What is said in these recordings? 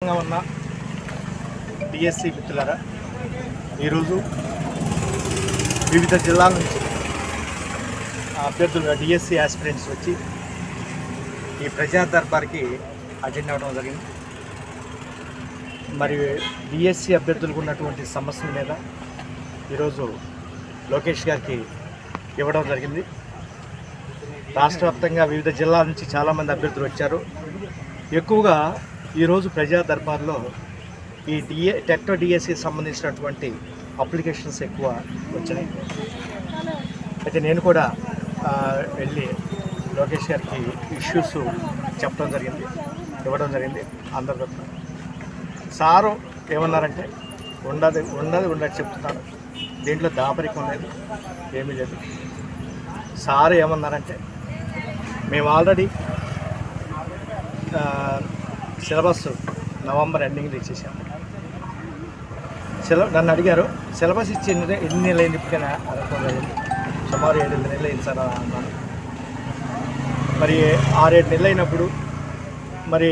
ఉన్న డిఎస్సి మిత్రులారా, ఈరోజు వివిధ జిల్లాల నుంచి అభ్యర్థులు డిఎస్సి ఆస్పిరెంట్స్ వచ్చి ఈ ప్రజా దర్బార్కి అటెండ్ అవ్వడం జరిగింది. మరి డిఎస్సి అభ్యర్థులకు ఉన్నటువంటి సమస్యల మీద ఈరోజు లోకేష్ గారికి ఇవ్వడం జరిగింది. రాష్ట్ర వ్యాప్తంగా వివిధ జిల్లాల నుంచి చాలామంది అభ్యర్థులు వచ్చారు. ఎక్కువగా ఈరోజు ప్రజా దర్బార్లో ఈ టెట్ డిఎస్సికి సంబంధించినటువంటి అప్లికేషన్స్ ఎక్కువ వచ్చినాయి. అయితే నేను కూడా వెళ్ళి లోకేష్ గారికి ఇష్యూస్ చెప్పడం జరిగింది, ఇవ్వడం జరిగింది. అందరి సారు ఏమన్నారంటే ఉండదు చెప్తున్నారు, దీంట్లో దాపరికం లేదు, ఏమీ లేదు. సారు ఏమన్నారంటే మేము ఆల్రెడీ సిలబస్ నవంబర్ ఎండింగ్లో ఇచ్చేసాము. నన్ను అడిగారు సిలబస్ ఇచ్చి ఎన్ని నెలలు అయింది, ఇప్పటికైనా అనుకోలేదు. సుమారు 7-8 నెలలు అయింది సార్ అన్నాను. మరి 6-7 నెలలు అయినప్పుడు మరి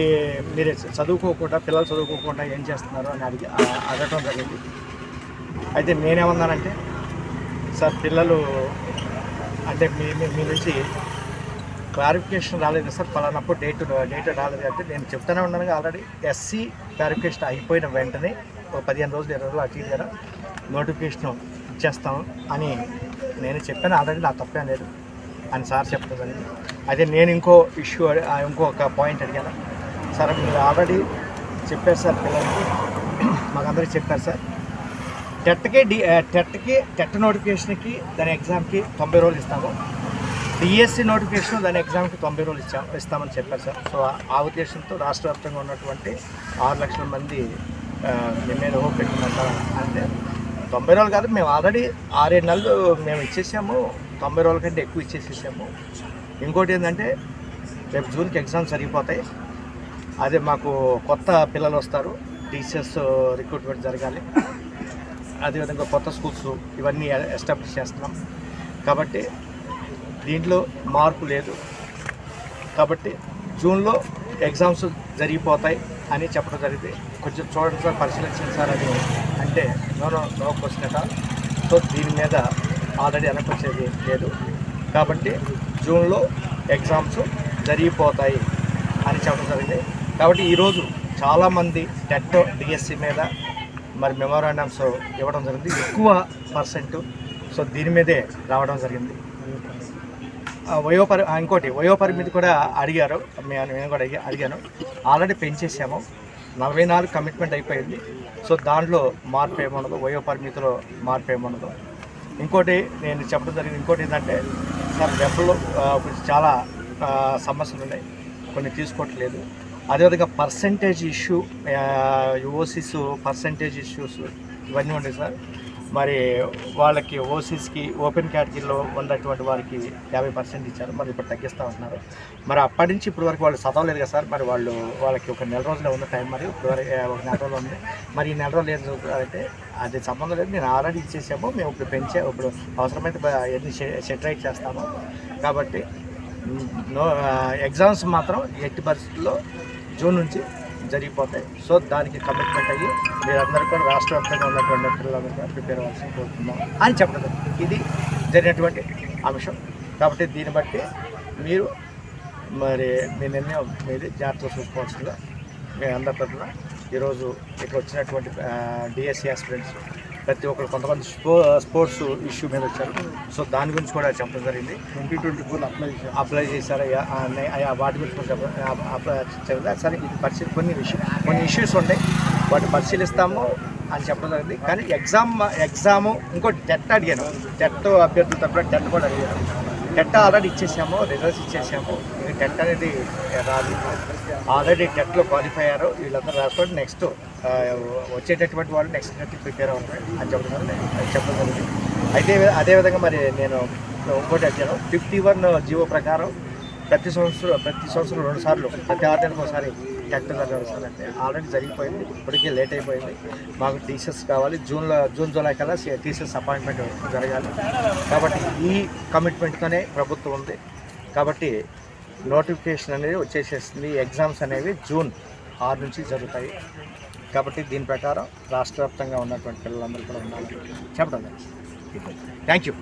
మీరు చదువుకోకుండా, పిల్లలు చదువుకోకుండా ఏం చేస్తున్నారు అని అడగటం జరిగింది. అయితే నేనేమన్నానంటే, సార్ పిల్లలు అంటే మీ నుంచి క్లారిఫికేషన్ రాలేదు సార్, పలానప్పుడు డేట్ రాలేదు అంటే నేను చెప్తూనే ఉన్నాను. ఆల్రెడీ ఎస్సీ క్లారిఫికేషన్ అయిపోయిన వెంటనే 15 రోజులు 20 రోజులు అటు ఇటు నోటిఫికేషన్ ఇచ్చేస్తాం అని నేను చెప్పాను. ఆల్రెడీ నా తప్పేం లేదు అని సార్ చెప్తుందని. అయితే నేను ఇంకొక పాయింట్ అడిగాను. సార్ మీరు ఆల్రెడీ చెప్పారు సార్, పిల్లలకి మాకందరికీ చెప్పారు సార్, టెట్ నోటిఫికేషన్కి దాని ఎగ్జామ్కి 90 రోజులు ఇస్తాము, డిఎస్సి నోటిఫికేషన్ దాని ఎగ్జామ్కి 90 రోజులు ఇస్తామని చెప్పారు సార్. సో ఆ ఉద్దేశంతో రాష్ట్ర వ్యాప్తంగా ఉన్నటువంటి 6 లక్షల మంది మేము మీద హోప్ పెట్టుకున్నాం సార్. అంటే 90 రోజులు కాదు, మేము ఆల్రెడీ 6-7 నెలలు మేము ఇచ్చేసాము, 90 రోజుల కంటే ఎక్కువ ఇచ్చేసేసాము. ఇంకోటి ఏంటంటే రేపు జూన్కి ఎగ్జామ్స్ జరిగిపోతాయి. అదే మాకు కొత్త పిల్లలు వస్తారు, టీచర్స్ రిక్రూట్మెంట్ జరగాలి, అదేవిధంగా కొత్త స్కూల్స్ ఇవన్నీ ఎస్టాబ్లిష్ చేస్తున్నాం. కాబట్టి దీంట్లో మార్పు లేదు. కాబట్టి జూన్లో ఎగ్జామ్స్ జరిగిపోతాయి అని చెప్పడం జరిగింది. కొంచెం చూడండి సార్, పరిశీలించండి సార్ అని అంటే నో క్వశ్చన్ అట. సో దీని మీద ఆల్రెడీ వెనకొచ్చేది లేదు. కాబట్టి జూన్లో ఎగ్జామ్స్ జరిగిపోతాయి అని చెప్పడం జరిగింది. కాబట్టి ఈరోజు చాలామంది టెట్ డిఎస్సి మీద మరి మెమోరాండమ్స్ ఇవ్వడం జరిగింది, ఎక్కువ పర్సెంట్. సో దీని మీదే రావడం జరిగింది. ఇంకోటి వయోపరిమితి కూడా అడిగారు, నేను కూడా అడిగాను. ఆల్రెడీ పెంచేసాము, 44 కమిట్మెంట్ అయిపోయింది. సో దాంట్లో మార్పు ఏముండదు, వయోపరిమితిలో మార్పు ఏముండదు. ఇంకోటి నేను చెప్పడం జరిగింది, ఇంకోటి ఏంటంటే సార్ వెబ్లో చాలా సమస్యలు ఉన్నాయి, కొన్ని తీసుకోవట్లేదు. అదేవిధంగా percentage issue, OCs percentage issues ఇవన్నీ ఉన్నాయి సార్. మరి వాళ్ళకి ఓసీస్కి ఓపెన్ కేటగిరీలో ఉన్నటువంటి వారికి 50% ఇచ్చారు, మరి ఇప్పుడు తగ్గిస్తూ ఉంటున్నారు. మరి అప్పటి నుంచి ఇప్పటి వరకు వాళ్ళు చదవలేదు కదా సార్. మరి వాళ్ళకి ఒక నెల రోజులే ఉన్న టైం, మరి ఇప్పుడు వరకు ఒక నెల రోజులు ఉంది. మరి ఈ నెల రోజులు ఏం చదువుతారంటే అది సంబంధం లేదు, నేను ఆల్రెడీ ఇచ్చేసాము, మేము ఇప్పుడు ఇప్పుడు అవసరమైతే ఎన్ని సెటిలైట్ చేస్తాము. కాబట్టి ఎగ్జామ్స్ మాత్రం ఎట్టి పరిస్థితుల్లో జూన్ నుంచి జరిగిపోతాయి. సో దానికి కమిట్మెంట్ అయ్యి మీరందరూ కూడా రాష్ట్ర వ్యాప్తంగా ఉన్నటువంటి పిల్లలందరూ కూడా ప్రిపేర్ అవ్వాల్సి కోరుతున్నాం అని చెప్పడం. ఇది జరిగినటువంటి అంశం. కాబట్టి దీన్ని బట్టి మీరు మరి మీ నిర్ణయం మీది జాగ్రత్తగా చూసుకోవాల్సిందిగా మీ అందరి తరఫున ఈరోజు ఇక్కడ వచ్చినటువంటి డిఎస్సి ఆస్పిరెంట్స్ ప్రతి ఒక్కరు, కొంతమంది స్పోర్ట్స్ ఇష్యూ మీద వచ్చారు. సో దాని గురించి కూడా చెప్పడం జరిగింది. 2024 అప్లై చేశారు, వాటి గురించి కూడా చెప్పడం సరే. ఇది కొన్ని ఇష్యూస్ ఉంటాయి, వాటిని పరిశీలిస్తాము అని చెప్పడం జరిగింది. కానీ ఎగ్జాము ఇంకోటి టెట్ అడిగాను, టెట్ అభ్యర్థుల తరఫున టెట్ కూడా అడిగాను. టెట్ ఆల్రెడీ ఇచ్చేసాము, రిజల్ట్స్ ఇచ్చేసాము. ఇక టెట్ అనేది రాదు, ఆల్రెడీ టెట్లో క్వాలిఫై అయ్యారు. వీళ్ళందరూ రాసుకోండి, నెక్స్ట్ వచ్చేటటువంటి వాళ్ళు నెక్స్ట్ టెట్కి ప్రిపేర్ అవుతారు అని చెప్పడం జరిగింది. అయితే అదేవిధంగా మరి నేను ఇంకోటి అడిగాను, 51 జీవో ప్రకారం ప్రతి సంవత్సరం 2 సార్లు, ప్రతి 6 నెలలకు ఒకసారి టెట్ జరగాలంటే ఆల్రెడీ జరిగిపోయింది, ఇప్పటికీ లేట్ అయిపోయింది. మాకు టీచర్స్ కావాలి, జూన్ జూలై కల్లా టీచర్స్ అపాయింట్మెంట్ జరగాలి. కాబట్టి ఈ కమిట్మెంట్తోనే ప్రభుత్వం ఉంది. కాబట్టి నోటిఫికేషన్ అనేది వచ్చేసేసింది. ఎగ్జామ్స్ అనేవి జూన్ 6 నుంచి జరుగుతాయి. కాబట్టి దీని ప్రకారం రాష్ట్ర వ్యాప్తంగా ఉన్నటువంటి పిల్లలందరూ కూడా ఉండాలని చెప్పడం జరిగింది. Thank you.